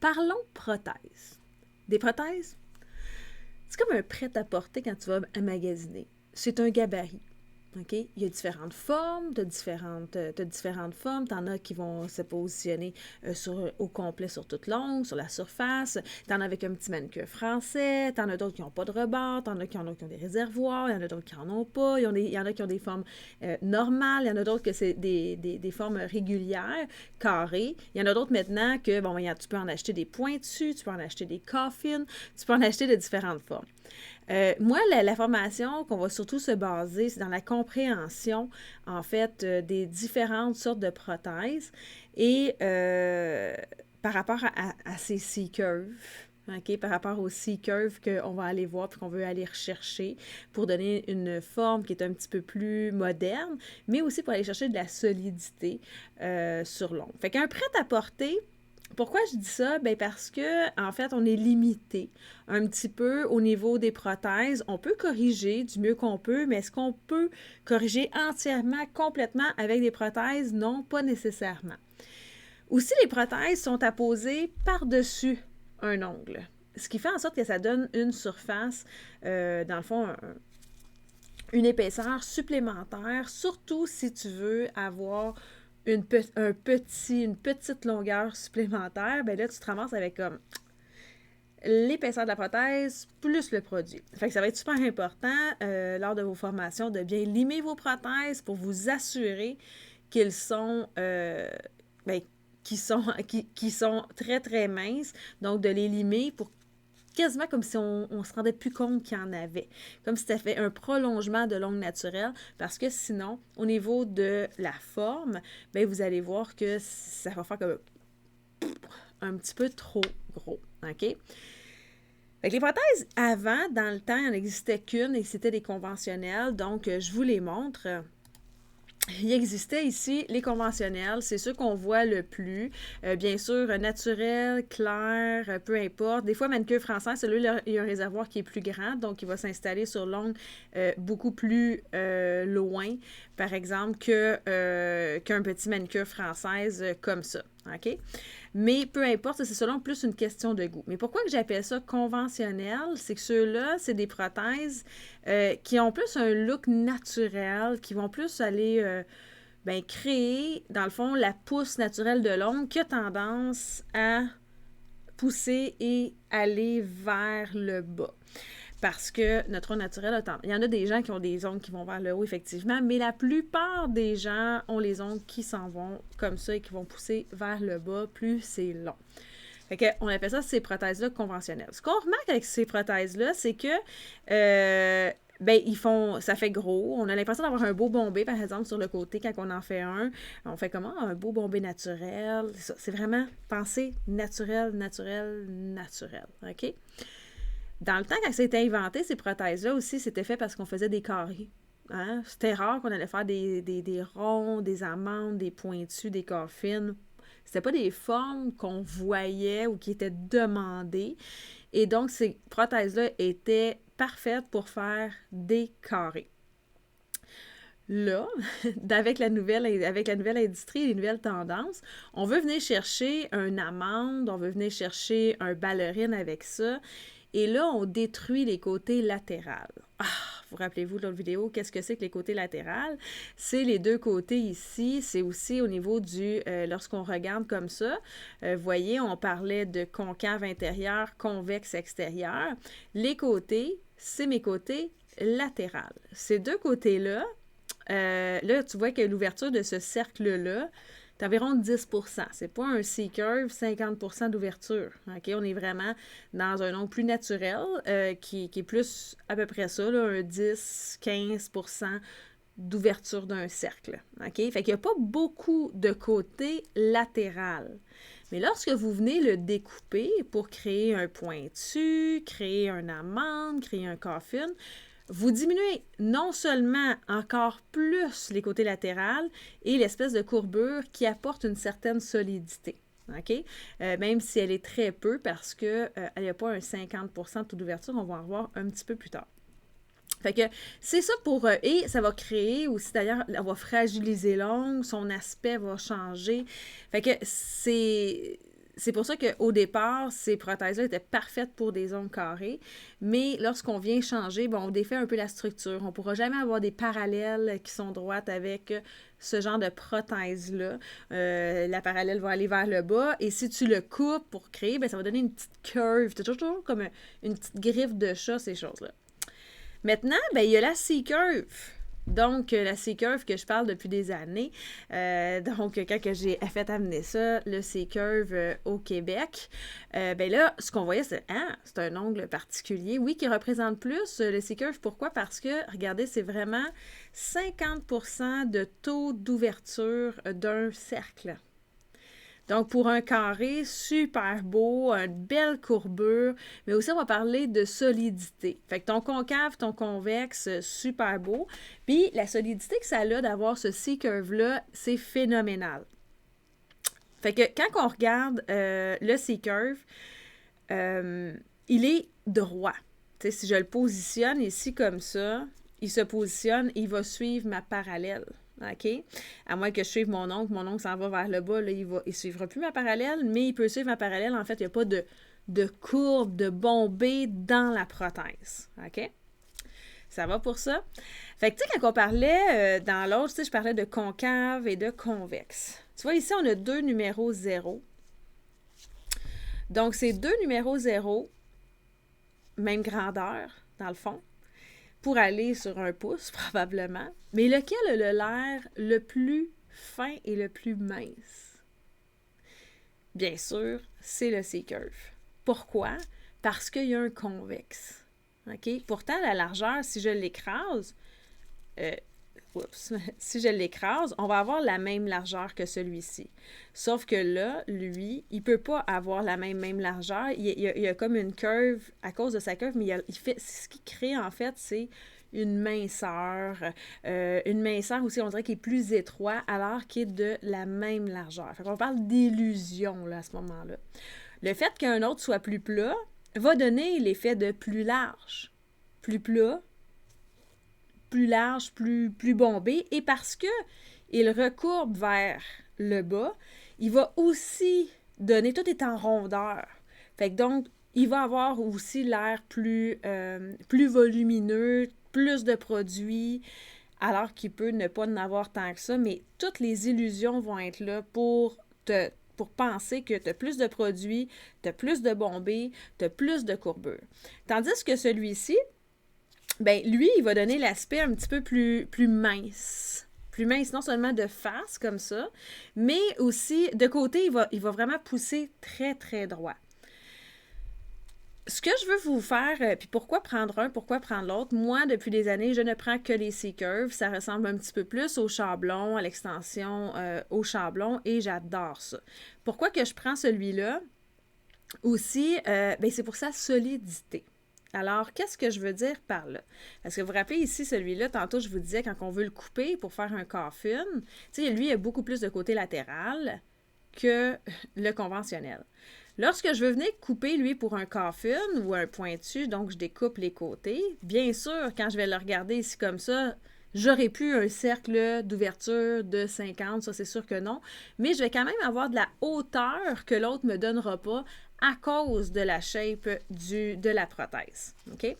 Parlons prothèses. Des prothèses, c'est comme un prêt-à-porter quand tu vas magasiner. C'est un gabarit. Okay? Il y a différentes formes, t'as différentes formes. T'en as qui vont se positionner au complet sur toute longue, sur la surface. T'en as avec un petit manucure français. T'en as d'autres qui n'ont pas de rebord. T'en as qui ont des réservoirs. Il y en a d'autres qui n'en ont pas. Il y en a qui ont des formes normales. Il y en a d'autres que c'est des formes régulières, carrées. Il y en a d'autres maintenant que, bon, tu peux en acheter des pointus, tu peux en acheter des coffins, tu peux en acheter de différentes formes. Moi, la formation qu'on va surtout se baser, c'est dans la compréhension, en fait, des différentes sortes de prothèses et par rapport à ces C-curves. Okay, par rapport aux C-curves qu'on va aller voir et qu'on veut aller rechercher pour donner une forme qui est un petit peu plus moderne, mais aussi pour aller chercher de la solidité sur long. Fait qu'un prêt-à-porter, pourquoi je dis ça? Bien parce que, en fait, on est limité un petit peu au niveau des prothèses. On peut corriger du mieux qu'on peut, mais est-ce qu'on peut corriger entièrement, complètement avec des prothèses? Non, pas nécessairement. Aussi, les prothèses sont apposées par-dessus un ongle, ce qui fait en sorte que ça donne une surface, dans le fond, une épaisseur supplémentaire, surtout si tu veux avoir une petite longueur supplémentaire, bien là, tu te ramasses avec comme l'épaisseur de la prothèse plus le produit. Fait que ça va être super important lors de vos formations de bien limer vos prothèses pour vous assurer qu'ils sont, qui sont très, très minces. Donc, de les limer pour quasiment comme si on ne se rendait plus compte qu'il y en avait. Comme si ça fait un prolongement de l'ongle naturel, parce que sinon, au niveau de la forme, bien, vous allez voir que ça va faire comme un petit peu trop gros. OK? Fait que les prothèses, avant, dans le temps, il n'en existait qu'une et c'était des conventionnelles. Donc, je vous les montre. Il existait ici les conventionnels, c'est ceux qu'on voit le plus. Bien sûr, naturel, clair, peu importe. Des fois, manucure français, celui-là, il y a un réservoir qui est plus grand, donc il va s'installer sur l'ongle beaucoup plus loin, par exemple, qu'un petit manucure française comme ça. OK? Mais peu importe, c'est selon plus une question de goût. Mais pourquoi que j'appelle ça conventionnel? C'est que ceux-là, c'est des prothèses qui ont plus un look naturel, qui vont plus aller créer, dans le fond, la pousse naturelle de l'ongle qui a tendance à pousser et aller vers le bas. Parce que notre ongle naturel, il y en a des gens qui ont des ongles qui vont vers le haut, effectivement, mais la plupart des gens ont les ongles qui s'en vont comme ça et qui vont pousser vers le bas, plus c'est long. Fait qu'on appelle ça ces prothèses-là conventionnelles. Ce qu'on remarque avec ces prothèses-là, c'est que ça fait gros. On a l'impression d'avoir un beau bombé, par exemple, sur le côté quand on en fait un. On fait comment? Un beau bombé naturel. C'est vraiment penser naturel, naturel, naturel. OK? Dans le temps, quand ça a été inventé, ces prothèses-là aussi, c'était fait parce qu'on faisait des carrés. Hein? C'était rare qu'on allait faire des ronds, des amandes, des pointus, des coffins. C'était pas des formes qu'on voyait ou qui étaient demandées. Et donc, ces prothèses-là étaient parfaites pour faire des carrés. Là, avec la nouvelle industrie et les nouvelles tendances, on veut venir chercher un amande, on veut venir chercher un ballerine avec ça. Et là, on détruit les côtés latérales. Vous rappelez-vous de l'autre vidéo, qu'est-ce que c'est que les côtés latérales? C'est les deux côtés ici. C'est aussi au niveau lorsqu'on regarde comme ça, vous voyez, on parlait de concave intérieur, convexe extérieur. Les côtés, c'est mes côtés latérales. Ces deux côtés-là, là, tu vois que l'ouverture de ce cercle-là, c'est environ 10%. C'est pas un C-curve, 50% d'ouverture. OK? On est vraiment dans un ongle plus naturel qui est plus à peu près ça, là, un 10-15% d'ouverture d'un cercle. OK? Fait qu'il n'y a pas beaucoup de côté latéral. Mais lorsque vous venez le découper pour créer un pointu, créer un amande, créer un coffin, vous diminuez non seulement encore plus les côtés latérales et l'espèce de courbure qui apporte une certaine solidité. OK? Même si elle est très peu parce qu'elle n'a pas un 50% de taux d'ouverture, on va en voir un petit peu plus tard. Fait que c'est ça pour... et ça va créer aussi, d'ailleurs, on va fragiliser l'ongle, son aspect va changer. Fait que c'est pour ça qu'au départ, ces prothèses-là étaient parfaites pour des ongles carrés, mais lorsqu'on vient changer, bon, on défait un peu la structure. On ne pourra jamais avoir des parallèles qui sont droites avec ce genre de prothèse-là. La parallèle va aller vers le bas, et si tu le coupes pour créer, ben, ça va donner une petite curve. C'est toujours comme une petite griffe de chat, ces choses-là. Maintenant, ben, il y a la C-curve. Donc, la C-curve que je parle depuis des années. Donc, quand que j'ai fait amener ça, le C-curve au Québec, ben là, ce qu'on voyait, c'est c'est un ongle particulier. Oui, qui représente plus le C-curve. Pourquoi? Parce que, regardez, c'est vraiment 50% de taux d'ouverture d'un cercle. Donc, pour un carré, super beau, une belle courbure, mais aussi on va parler de solidité. Fait que ton concave, ton convexe, super beau. Puis, la solidité que ça a d'avoir ce C-curve-là, c'est phénoménal. Fait que quand on regarde le C-curve, il est droit. Tu sais, si je le positionne ici comme ça, il se positionne, il va suivre ma parallèle. OK? À moins que je suive mon ongle s'en va vers le bas, là, il ne suivra plus ma parallèle, mais il peut suivre ma parallèle. En fait, il n'y a pas de courbe, de bombée dans la prothèse. OK? Ça va pour ça? Fait que, tu sais, quand on parlait dans l'autre, tu sais, je parlais de concave et de convexe. Tu vois, ici, on a deux numéros 0. Donc, ces deux numéros 0, même grandeur, dans le fond, pour aller sur un pouce, probablement. Mais lequel a l'air le plus fin et le plus mince? Bien sûr, c'est le C-curve. Pourquoi? Parce qu'il y a un convexe. OK? Pourtant, la largeur, si je l'écrase, si je l'écrase, on va avoir la même largeur que celui-ci. Sauf que là, lui, il ne peut pas avoir la même largeur. Il y a comme une curve à cause de sa curve, mais ce qu'il crée, en fait, c'est une minceur. Une minceur aussi, on dirait, qui est plus étroit, alors qu'il est de la même largeur. Fait qu'on parle d'illusion, là, à ce moment-là. Le fait qu'un autre soit plus plat va donner l'effet de plus large. Plus plat, plus large, plus bombé, et parce que il recourbe vers le bas, il va aussi donner, tout est en rondeur. Fait que donc, il va avoir aussi l'air plus volumineux, plus de produits, alors qu'il peut ne pas en avoir tant que ça, mais toutes les illusions vont être là pour penser que tu as plus de produits, tu as plus de bombées, tu as plus de courbure. Tandis que celui-ci, ben lui, il va donner l'aspect un petit peu plus mince. Plus mince, non seulement de face, comme ça, mais aussi de côté, il va vraiment pousser très, très droit. Ce que je veux vous faire, puis pourquoi prendre un, pourquoi prendre l'autre, moi, depuis des années, je ne prends que les C-curves. Ça ressemble un petit peu plus au chablon, à l'extension au chablon, et j'adore ça. Pourquoi que je prends celui-là? Aussi, ben c'est pour sa solidité. Alors, qu'est-ce que je veux dire par là? Parce que vous vous rappelez ici, celui-là, tantôt, je vous disais, quand on veut le couper pour faire un coffin, tu sais, lui, il a beaucoup plus de côté latéral que le conventionnel. Lorsque je veux venir couper, lui, pour un coffin ou un pointu, donc je découpe les côtés, bien sûr, quand je vais le regarder ici comme ça, j'aurais pu un cercle d'ouverture de 50, ça c'est sûr que non, mais je vais quand même avoir de la hauteur que l'autre ne me donnera pas à cause de la shape de la prothèse. OK?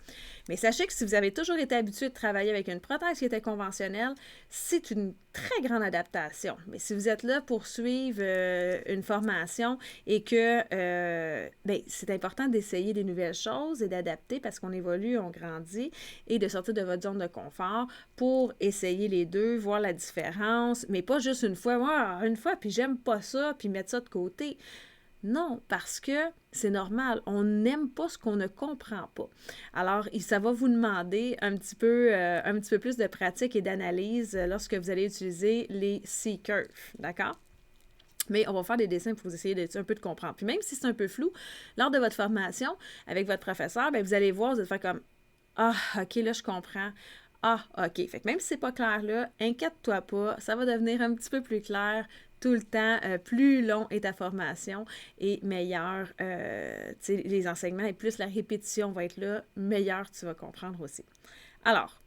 Mais sachez que si vous avez toujours été habitué de travailler avec une prothèse qui était conventionnelle, c'est une très grande adaptation. Mais si vous êtes là pour suivre une formation et que ben, c'est important d'essayer des nouvelles choses et d'adapter parce qu'on évolue, on grandit, et de sortir de votre zone de confort pour essayer les deux, voir la différence, mais pas juste une fois, puis j'aime pas ça, puis mettre ça de côté. Non, parce que c'est normal, on n'aime pas ce qu'on ne comprend pas. Alors, ça va vous demander un petit peu plus de pratique et d'analyse lorsque vous allez utiliser les C-curves, d'accord? Mais on va faire des dessins pour vous essayer un peu de comprendre. Puis même si c'est un peu flou, lors de votre formation avec votre professeur, bien, vous allez voir, vous allez faire comme « Ah, OK, là, je comprends. Ah, OK. » Fait que même si c'est pas clair là, inquiète-toi pas, ça va devenir un petit peu plus clair tout le temps. Plus long est ta formation et meilleur, les enseignements et plus la répétition va être là, meilleur tu vas comprendre aussi. Alors,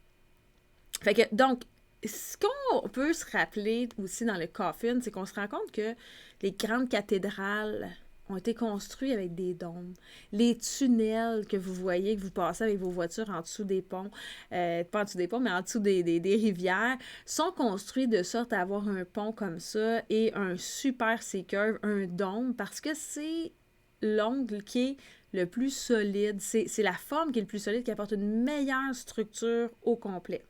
fait que donc, ce qu'on peut se rappeler aussi dans le coffin, c'est qu'on se rend compte que les grandes cathédrales ont été construits avec des dômes. Les tunnels que vous voyez, que vous passez avec vos voitures en dessous des ponts, pas en dessous des ponts, mais en dessous des rivières, sont construits de sorte à avoir un pont comme ça et un super C-curve, un dôme, parce que c'est l'angle qui est le plus solide. C'est la forme qui est le plus solide, qui apporte une meilleure structure au complet.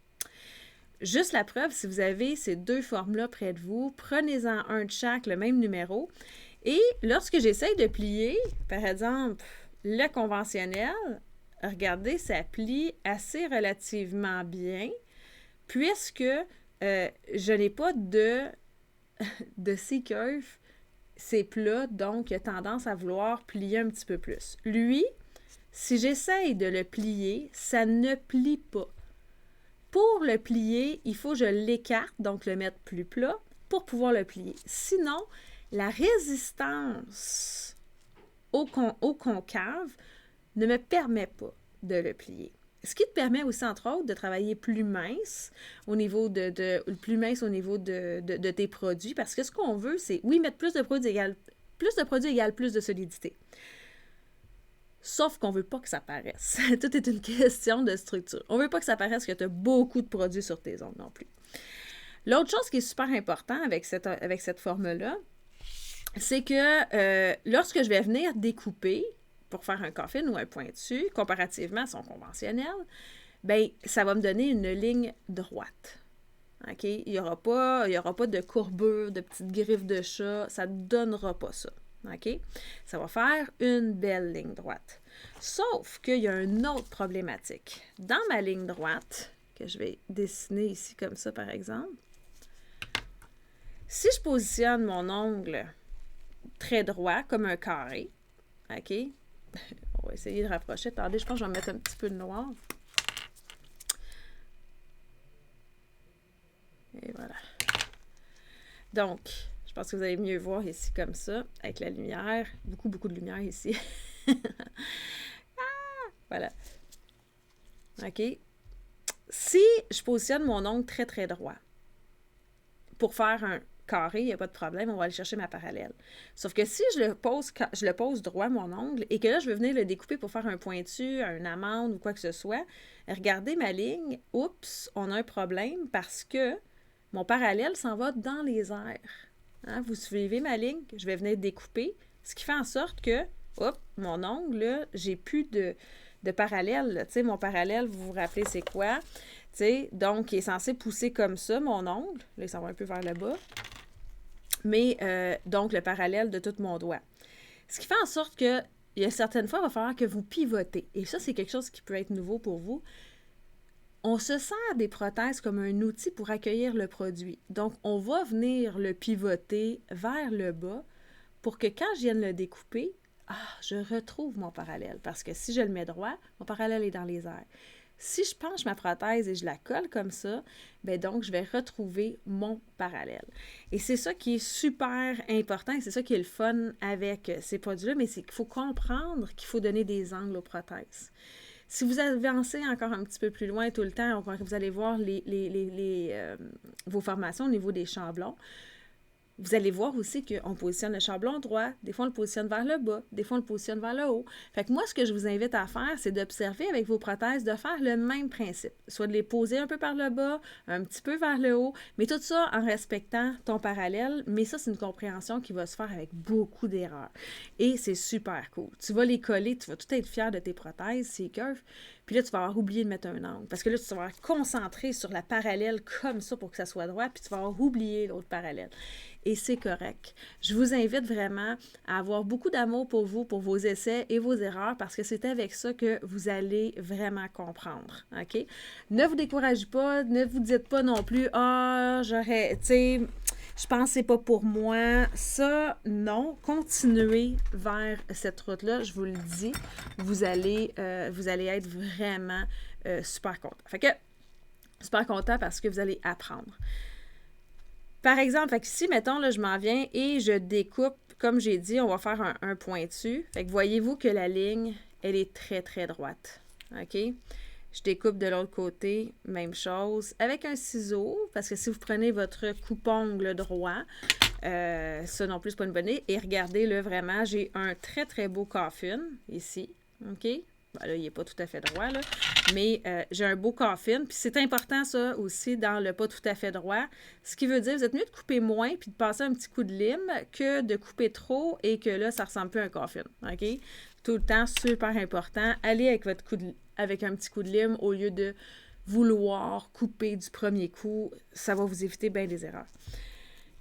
Juste la preuve, si vous avez ces deux formes-là près de vous, prenez-en un de chaque, le même numéro. Et lorsque j'essaye de plier, par exemple, le conventionnel, regardez, ça plie assez relativement bien, puisque je n'ai pas de C-curve, c'est plat, donc il a tendance à vouloir plier un petit peu plus. Lui, si j'essaye de le plier, ça ne plie pas. Pour le plier, il faut que je l'écarte, donc le mettre plus plat, pour pouvoir le plier. Sinon, la résistance au concave ne me permet pas de le plier. Ce qui te permet aussi, entre autres, de travailler plus mince au niveau de tes produits, parce que ce qu'on veut, c'est, oui, mettre plus de produits égale plus de solidité. Sauf qu'on ne veut pas que ça paraisse. Tout est une question de structure. On ne veut pas que ça paraisse que tu as beaucoup de produits sur tes ongles non plus. L'autre chose qui est super important avec cette forme-là, c'est que lorsque je vais venir découper pour faire un coffin ou un pointu, comparativement à son conventionnel, bien, ça va me donner une ligne droite. OK? Il n'y aura pas de courbure, de petites griffes de chat, ça ne donnera pas ça. OK? Ça va faire une belle ligne droite. Sauf qu'il y a une autre problématique. Dans ma ligne droite, que je vais dessiner ici comme ça, par exemple, si je positionne mon ongle très droit, comme un carré, OK? On va essayer de rapprocher. Attendez, je pense que je vais mettre un petit peu de noir. Et voilà. Donc, je pense que vous allez mieux voir ici comme ça, avec la lumière. Beaucoup de lumière ici. Voilà. OK? Si je positionne mon ongle très, très droit, pour faire un carré, il n'y a pas de problème, on va aller chercher ma parallèle. Sauf que si je le pose droit, mon ongle, et que là, je veux venir le découper pour faire un pointu, un amande ou quoi que ce soit, regardez ma ligne, oups, on a un problème parce que mon parallèle s'en va dans les airs. Hein? Vous suivez ma ligne, je vais venir découper, ce qui fait en sorte que, hop, mon ongle, là, j'ai plus de parallèle. Tu sais, mon parallèle, vous vous rappelez, c'est quoi? Tu sais, donc, il est censé pousser comme ça, mon ongle. Là, il s'en va un peu vers le bas. Mais, donc, le parallèle de tout mon doigt. Ce qui fait en sorte que, il y a certaines fois, il va falloir que vous pivotez. Et ça, c'est quelque chose qui peut être nouveau pour vous. On se sert des prothèses comme un outil pour accueillir le produit. Donc, on va venir le pivoter vers le bas pour que quand je vienne le découper, je retrouve mon parallèle. Parce que si je le mets droit, mon parallèle est dans les airs. Si je penche ma prothèse et je la colle comme ça, bien donc, je vais retrouver mon parallèle. Et c'est ça qui est super important et c'est ça qui est le fun avec ces produits-là, mais c'est qu'il faut comprendre qu'il faut donner des angles aux prothèses. Si vous avancez encore un petit peu plus loin tout le temps, vous allez voir vos formations au niveau des chamblons, vous allez voir aussi qu'on positionne le chamblon droit, des fois on le positionne vers le bas, des fois on le positionne vers le haut. Fait que moi, ce que je vous invite à faire, c'est d'observer avec vos prothèses, de faire le même principe. Soit de les poser un peu par le bas, un petit peu vers le haut, mais tout ça en respectant ton parallèle. Mais ça, c'est une compréhension qui va se faire avec beaucoup d'erreurs. Et c'est super cool. Tu vas les coller, tu vas tout être fier de tes prothèses, ces curves. Puis là, tu vas avoir oublié de mettre un angle. Parce que là, tu vas avoir concentré sur la parallèle comme ça pour que ça soit droit, puis tu vas avoir oublié l'autre parallèle. Et c'est correct. Je vous invite vraiment à avoir beaucoup d'amour pour vous, pour vos essais et vos erreurs, parce que c'est avec ça que vous allez vraiment comprendre. OK? Ne vous découragez pas, ne vous dites pas non plus « j'aurais, tu sais, je pense que c'est pas pour moi. » Ça, non. Continuez vers cette route-là, je vous le dis. Vous allez être vraiment super content. Fait que, super content parce que vous allez apprendre. Par exemple, fait que ici, mettons, là, je m'en viens et je découpe, comme j'ai dit, on va faire un pointu. Fait que voyez-vous que la ligne, elle est très, très droite. OK? Je découpe de l'autre côté, même chose, avec un ciseau, parce que si vous prenez votre coupe-ongle droit, Ça non plus, c'est pas une bonne idée. Et regardez, là, vraiment, j'ai un très, très beau coffin ici. OK? Ben là, il n'est pas tout à fait droit, là. Mais j'ai un beau coffin. Puis c'est important, ça, aussi, dans le pas tout à fait droit. Ce qui veut dire, vous êtes mieux de couper moins puis de passer un petit coup de lime que de couper trop et que là, ça ressemble plus à un coffin. OK? Tout le temps, super important. Allez avec votre avec un petit coup de lime au lieu de vouloir couper du premier coup. Ça va vous éviter bien des erreurs.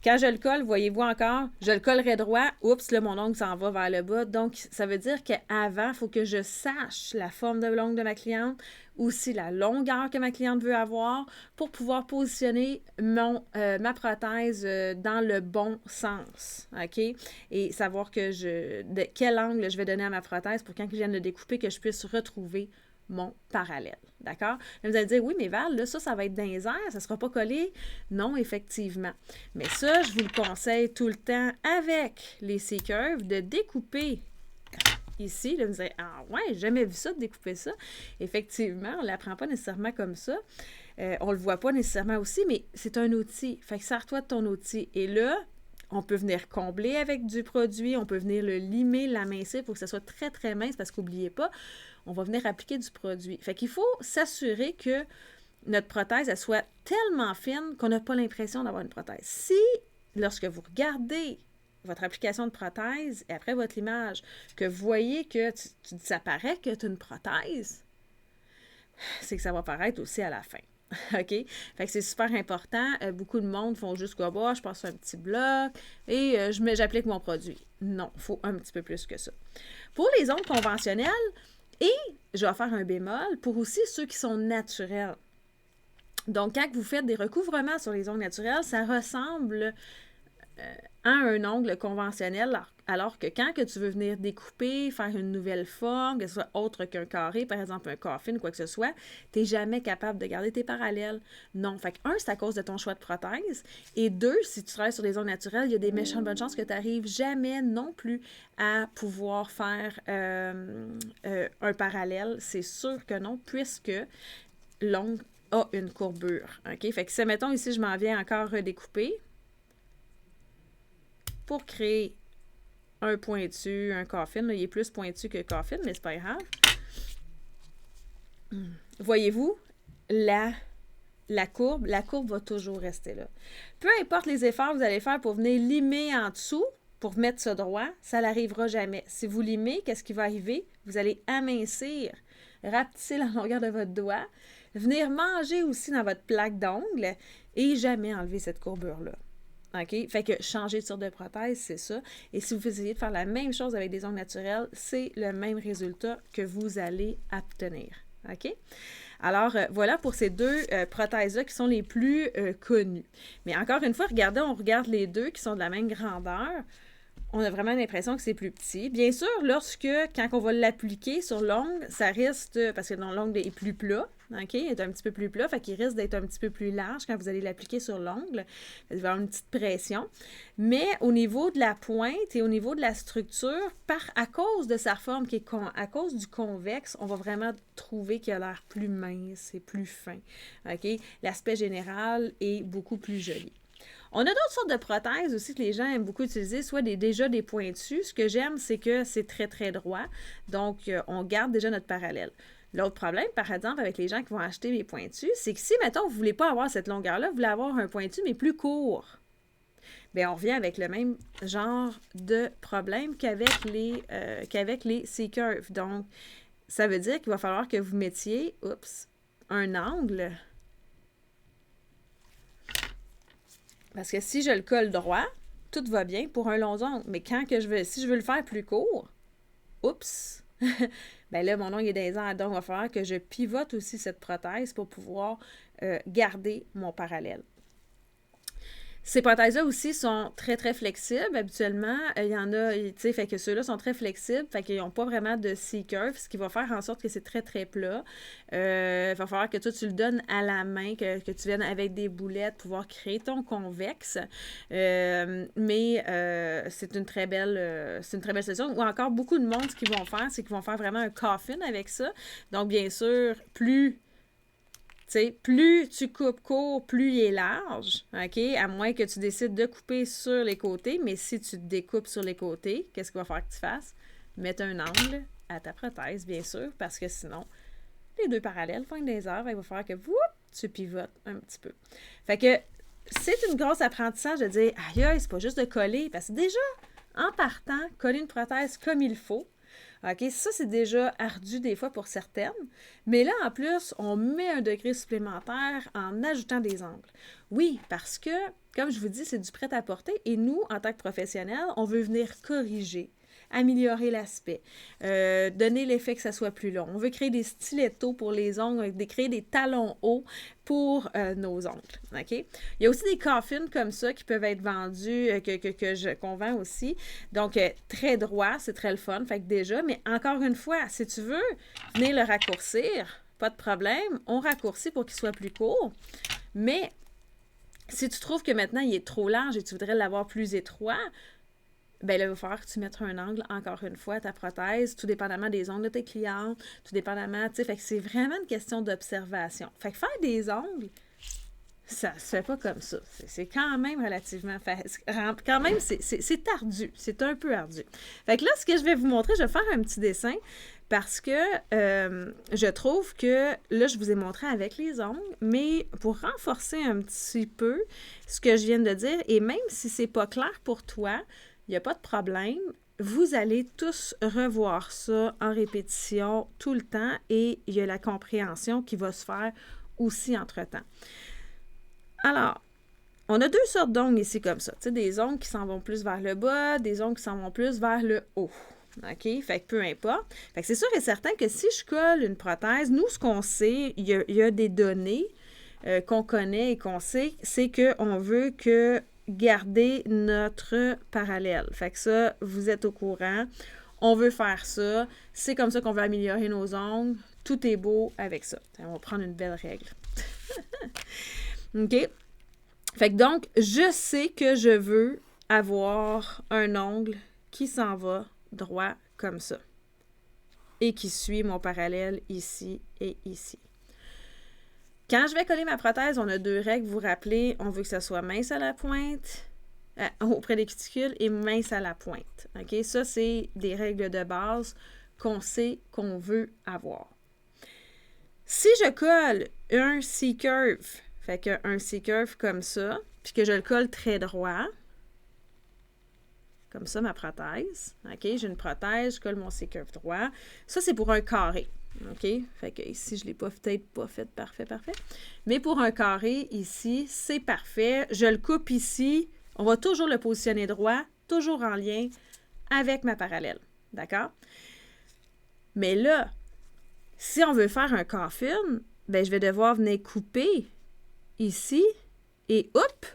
Quand je le colle, voyez-vous encore, je le collerai droit. Oups, là, mon ongle s'en va vers le bas. Donc, ça veut dire qu'avant, il faut que je sache la forme de l'ongle de ma cliente, aussi la longueur que ma cliente veut avoir pour pouvoir positionner ma prothèse dans le bon sens. OK? Et savoir de quel angle je vais donner à ma prothèse pour quand je vienne de découper, que je puisse retrouver mon parallèle. D'accord? Là, vous allez dire, oui, mais Val, là, ça va être dans les airs, ça ne sera pas collé. Non, effectivement. Mais ça, je vous le conseille tout le temps avec les C-curves de découper ici. Là, vous allez, ah ouais, j'ai jamais vu ça, de découper ça. Effectivement, on ne l'apprend pas nécessairement comme ça. On ne le voit pas nécessairement aussi, mais c'est un outil. Fait que sers-toi de ton outil. Et là, on peut venir combler avec du produit, on peut venir le limer, l'amincir pour que ça soit très, très mince parce qu'oubliez pas, on va venir appliquer du produit. Fait qu'il faut s'assurer que notre prothèse, elle soit tellement fine qu'on n'a pas l'impression d'avoir une prothèse. Si, lorsque vous regardez votre application de prothèse et après votre image, que vous voyez que ça paraît que tu as une prothèse, c'est que ça va paraître aussi à la fin. OK? Fait que c'est super important. Beaucoup de monde font juste quoi, bah, je passe un petit bloc et j'applique mon produit. Non, il faut un petit peu plus que ça. Pour les ongles conventionnels, et je vais faire un bémol pour aussi ceux qui sont naturels. Donc, quand vous faites des recouvrements sur les ongles naturels, ça ressemble à un ongle conventionnel, alors que quand que tu veux venir découper, faire une nouvelle forme, que ce soit autre qu'un carré, par exemple un coffin ou quoi que ce soit, tu n'es jamais capable de garder tes parallèles. Non. Fait que, un, c'est à cause de ton choix de prothèse. Et deux, si tu travailles sur les ongles naturels, il y a des méchantes bonnes chances que tu n'arrives jamais non plus à pouvoir faire un parallèle. C'est sûr que non, puisque l'ongle a une courbure. OK? Fait que si, mettons, ici, je m'en viens encore redécouper pour créer un pointu, un coffin. Là, il est plus pointu que coffin, mais c'est pas grave. Voyez-vous, la courbe va toujours rester là. Peu importe les efforts que vous allez faire pour venir limer en dessous, pour mettre ça droit, ça n'arrivera jamais. Si vous limez, qu'est-ce qui va arriver? Vous allez amincir, rapetisser la longueur de votre doigt, venir manger aussi dans votre plaque d'ongle et jamais enlever cette courbure-là. OK? Fait que changer de sorte de prothèse, c'est ça. Et si vous essayez de faire la même chose avec des ongles naturels, c'est le même résultat que vous allez obtenir. OK? Alors, voilà pour ces deux prothèses-là qui sont les plus connues. Mais encore une fois, regardez, on regarde les deux qui sont de la même grandeur. On a vraiment l'impression que c'est plus petit. Bien sûr, quand on va l'appliquer sur l'ongle, ça reste, parce que l'ongle est plus plat, OK? Il est un petit peu plus plat, fait qu'il risque d'être un petit peu plus large quand vous allez l'appliquer sur l'ongle. Il va y avoir une petite pression. Mais au niveau de la pointe et au niveau de la structure, à cause de sa forme, à cause du convexe, on va vraiment trouver qu'il a l'air plus mince et plus fin. OK? L'aspect général est beaucoup plus joli. On a d'autres sortes de prothèses aussi que les gens aiment beaucoup utiliser, soit déjà des pointus. Ce que j'aime, c'est que c'est très, très droit. Donc, on garde déjà notre parallèle. L'autre problème, par exemple, avec les gens qui vont acheter les pointus, c'est que si, mettons, vous ne voulez pas avoir cette longueur-là, vous voulez avoir un pointu, mais plus court, bien, on revient avec le même genre de problème qu'avec les C-curves. Donc, ça veut dire qu'il va falloir que vous mettiez, un angle. Parce que si je le colle droit, tout va bien pour un long ongle. Mais si je veux le faire plus court, bien là, mon ongle est dans les airs. Donc, il va falloir que je pivote aussi cette prothèse pour pouvoir garder mon parallèle. Ces prothèses-là aussi sont très, très flexibles. Habituellement, il y en a, tu sais, fait que ceux-là sont très flexibles, fait qu'ils n'ont pas vraiment de C-curve, ce qui va faire en sorte que c'est très, très plat. Il va falloir que toi, tu le donnes à la main, que tu viennes avec des boulettes, pouvoir créer ton convexe. Mais c'est une très belle solution. Ou encore, beaucoup de monde, ce qu'ils vont faire, c'est qu'ils vont faire vraiment un coffin avec ça. Donc, bien sûr, plus sais, plus tu coupes court, plus il est large, OK? À moins que tu décides de couper sur les côtés, mais si tu te découpes sur les côtés, qu'est-ce qu'il va falloir que tu fasses? Mettre un angle à ta prothèse, bien sûr, parce que sinon, les deux parallèles font des heures, il va falloir que tu pivotes un petit peu. Fait que c'est une grosse apprentissage de dire, aïe, aïe, c'est pas juste de coller, parce que déjà, en partant, coller une prothèse comme il faut, OK, ça, c'est déjà ardu des fois pour certaines. Mais là, en plus, on met un degré supplémentaire en ajoutant des angles. Oui, parce que, comme je vous dis, c'est du prêt-à-porter et nous, en tant que professionnels, on veut venir corriger, améliorer l'aspect, donner l'effet que ça soit plus long. On veut créer des stilettos pour les ongles, créer des talons hauts pour nos ongles. OK? Il y a aussi des coffins comme ça qui peuvent être vendus, qu'on vend aussi. Donc, très droit, c'est très le fun. Fait que déjà, mais encore une fois, si tu veux venir le raccourcir, pas de problème, on raccourcit pour qu'il soit plus court. Mais si tu trouves que maintenant il est trop large et tu voudrais l'avoir plus étroit, ben là, il va falloir que tu mettes un angle, encore une fois, à ta prothèse, tout dépendamment des ongles de tes clients, tout dépendamment, tu sais, fait que c'est vraiment une question d'observation. Fait que faire des ongles, ça se fait pas comme ça. C'est quand même relativement quand même, c'est ardu. C'est un peu ardu. Fait que là, ce que je vais vous montrer, je vais faire un petit dessin parce que je trouve que, là, je vous ai montré avec les ongles, mais pour renforcer un petit peu ce que je viens de dire, et même si c'est pas clair pour toi, il n'y a pas de problème. Vous allez tous revoir ça en répétition tout le temps et il y a la compréhension qui va se faire aussi entre-temps. Alors, on a deux sortes d'ongles ici comme ça. Tu sais, des ongles qui s'en vont plus vers le bas, des ongles qui s'en vont plus vers le haut. OK? Fait que peu importe. Fait que c'est sûr et certain que si je colle une prothèse, nous, ce qu'on sait, il y a des données qu'on connaît et qu'on sait, c'est qu'on veut que garder notre parallèle. Fait que ça, vous êtes au courant. On veut faire ça. C'est comme ça qu'on veut améliorer nos ongles. Tout est beau avec ça. On va prendre une belle règle. OK? Fait que donc, je sais que je veux avoir un ongle qui s'en va droit comme ça et qui suit mon parallèle ici et ici. Quand je vais coller ma prothèse, on a deux règles, vous vous rappelez, on veut que ça soit mince à la pointe, auprès des cuticules, et mince à la pointe. OK? Ça, c'est des règles de base qu'on sait qu'on veut avoir. Si je colle un C-curve, fait qu'un C-curve comme ça, puis que je le colle très droit, comme ça, ma prothèse. OK? J'ai une prothèse, je colle mon C-curve droit. Ça, c'est pour un carré. OK? Fait que ici, je ne l'ai peut-être pas fait parfait. Mais pour un carré, ici, c'est parfait. Je le coupe ici. On va toujours le positionner droit, toujours en lien avec ma parallèle. D'accord? Mais là, si on veut faire un coffin, ben je vais devoir venir couper ici et hop!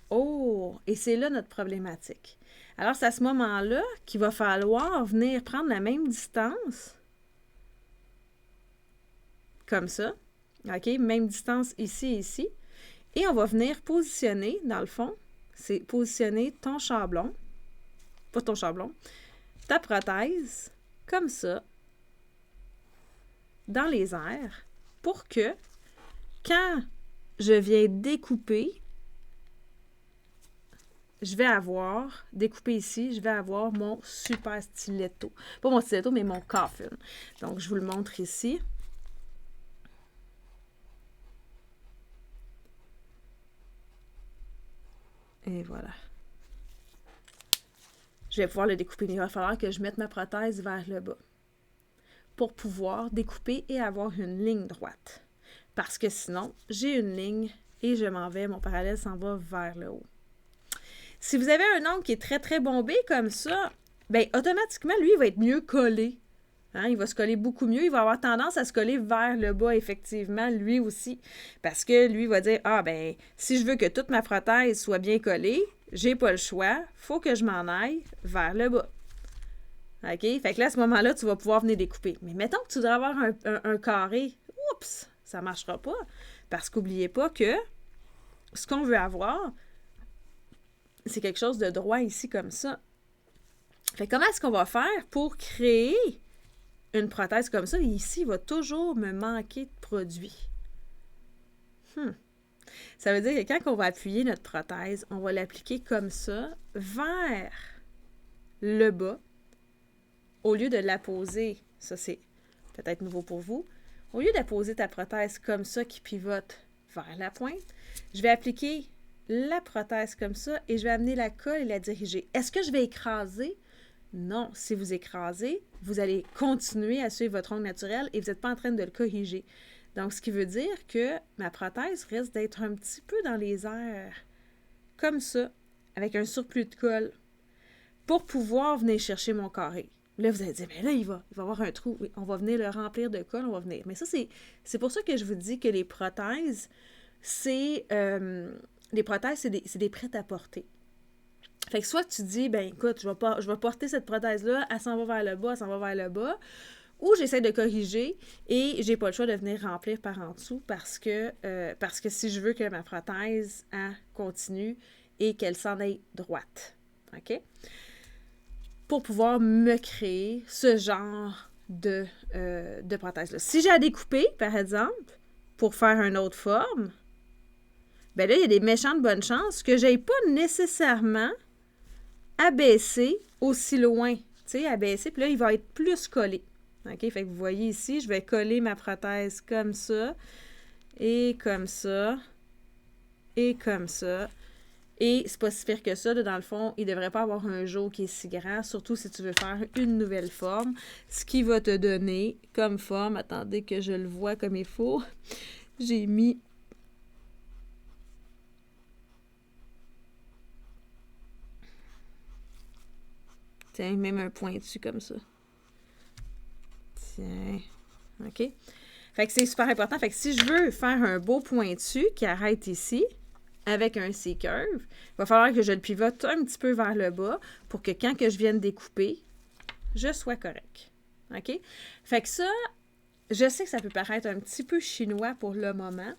Oh! Et c'est là notre problématique. Alors, c'est à ce moment-là qu'il va falloir venir prendre la même distance, comme ça, OK? Même distance ici et ici. Et on va venir positionner, dans le fond, c'est positionner ton chablon, pas ton chablon, ta prothèse, comme ça, dans les airs, pour que, quand je viens découper, je vais avoir, découpé ici, je vais avoir mon super stiletto. Pas mon stiletto, mais mon coffin. Donc, je vous le montre ici. Et voilà. Je vais pouvoir le découper, mais il va falloir que je mette ma prothèse vers le bas pour pouvoir découper et avoir une ligne droite. Parce que sinon, j'ai une ligne et je m'en vais, mon parallèle s'en va vers le haut. Si vous avez un ongle qui est très, très bombé comme ça, bien, automatiquement, lui, il va être mieux collé. Hein? Il va se coller beaucoup mieux. Il va avoir tendance à se coller vers le bas, effectivement, lui aussi. Parce que lui va dire, ah, ben, si je veux que toute ma prothèse soit bien collée, j'ai pas le choix. Faut que je m'en aille vers le bas. OK? Fait que là, à ce moment-là, tu vas pouvoir venir découper. Mais mettons que tu voudrais avoir un carré. Oups! Ça ne marchera pas. Parce qu'oubliez pas que ce qu'on veut avoir, c'est quelque chose de droit ici comme ça. Fait comment est-ce qu'on va faire pour créer une prothèse comme ça? Et ici, il va toujours me manquer de produit. Ça veut dire que quand on va appuyer notre prothèse, on va l'appliquer comme ça vers le bas, au lieu de la poser, ça c'est peut-être nouveau pour vous, au lieu d'apposer ta prothèse comme ça qui pivote vers la pointe, je vais appliquer la prothèse comme ça et je vais amener la colle et la diriger. Est-ce que je vais écraser? Non. Si vous écrasez, vous allez continuer à suivre votre ongle naturel et vous n'êtes pas en train de le corriger. Donc, ce qui veut dire que ma prothèse risque d'être un petit peu dans les airs, comme ça, avec un surplus de colle, pour pouvoir venir chercher mon carré. Là, vous allez dire, mais là, il va y avoir un trou. Oui, on va venir le remplir de colle, on va venir. Mais ça, c'est pour ça que je vous dis que les prothèses, c'est des prêt-à-porter. Fait que soit tu dis, ben écoute, je vais porter cette prothèse-là, elle s'en va vers le bas, elle s'en va vers le bas, ou j'essaie de corriger et j'ai pas le choix de venir remplir par en dessous parce que si je veux que ma prothèse continue et qu'elle s'en aille droite. OK? Pour pouvoir me créer ce genre de prothèse-là. Si j'ai à découper, par exemple, pour faire une autre forme, ben là, il y a des méchantes bonnes chances que j'aille pas nécessairement abaisser aussi loin. Tu sais, abaisser, puis là, il va être plus collé. OK? Fait que vous voyez ici, je vais coller ma prothèse comme ça, et comme ça, et comme ça. Et c'est pas si pire que ça, là, dans le fond, il ne devrait pas avoir un jour qui est si grand, surtout si tu veux faire une nouvelle forme. Ce qui va te donner comme forme, attendez que je le vois comme il faut, j'ai mis tiens, même un pointu comme ça. Tiens, OK? Fait que c'est super important. Fait que si je veux faire un beau pointu qui arrête ici, avec un C-curve, il va falloir que je le pivote un petit peu vers le bas pour que quand que je vienne découper, je sois correct. OK? Fait que ça, je sais que ça peut paraître un petit peu chinois pour le moment,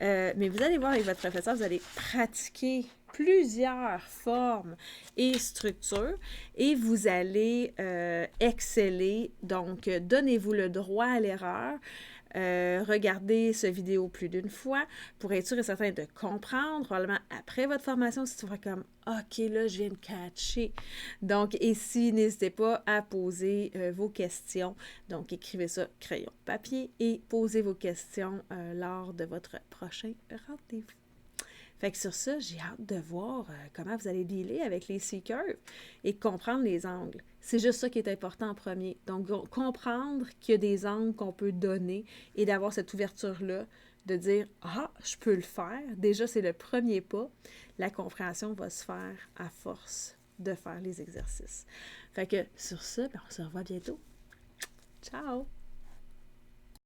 mais vous allez voir avec votre professeur, vous allez pratiquer plusieurs formes et structures et vous allez exceller. Donc, donnez-vous le droit à l'erreur. Regardez ce vidéo plus d'une fois pour être sûr et certain de comprendre. Probablement après votre formation, si tu vois comme « OK, là, je viens de catcher ». Donc, ici, n'hésitez pas à poser vos questions. Donc, écrivez ça crayon, papier et posez vos questions lors de votre prochain rendez-vous. Fait que sur ça, j'ai hâte de voir comment vous allez dealer avec les C-curves et comprendre les angles. C'est juste ça qui est important en premier. Donc, comprendre qu'il y a des angles qu'on peut donner et d'avoir cette ouverture-là, de dire « Ah, je peux le faire ». Déjà, c'est le premier pas. La compréhension va se faire à force de faire les exercices. Fait que sur ça, on se revoit bientôt. Ciao!